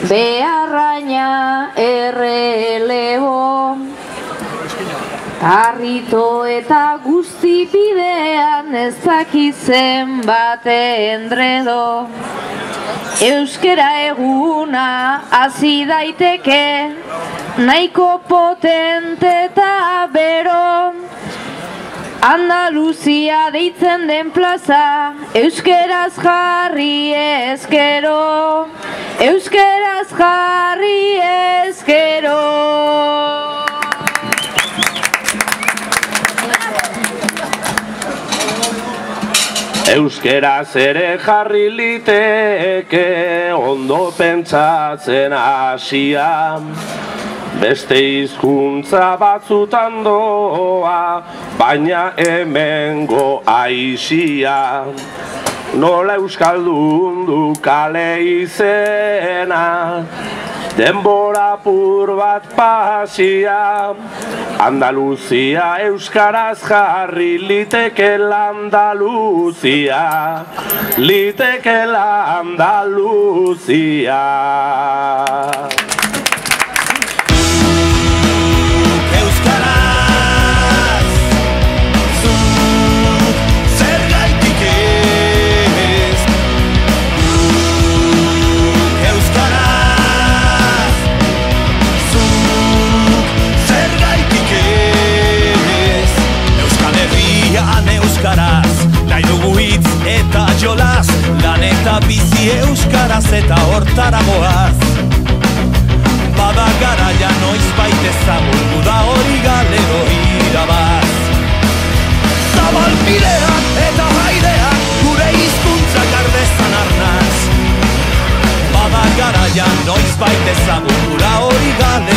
beharraina errelebo, tarrito eta guzti bidean ez dakitzen bate endredo. Euskera eguna hasi daiteke, nahiko potente eta bero, Andaluzia deitzen den plaza, euskeraz jarri ezkero, euskeraz jarri ezkero. Euskeraz ere jarri liteke ondo pentsatzen hasia, beste hizkuntza batzutan doa, baina hemengo aisia. Nola euskaldun du kale izena, denbora pur bat pasia, Andaluzia euskaraz jarri litekela Andaluzia, litekela Andaluzia. Nahi dugu hitz eta jolaz, lan eta bizi euskaraz eta hortara goaz. Bada garaia noiz baita ezagun, guda hori galero irabaz. Zabalpideak eta haideak, gure hizkuntzak ardezan arnaz. Bada garaia noiz baita ezagun, guda hori galero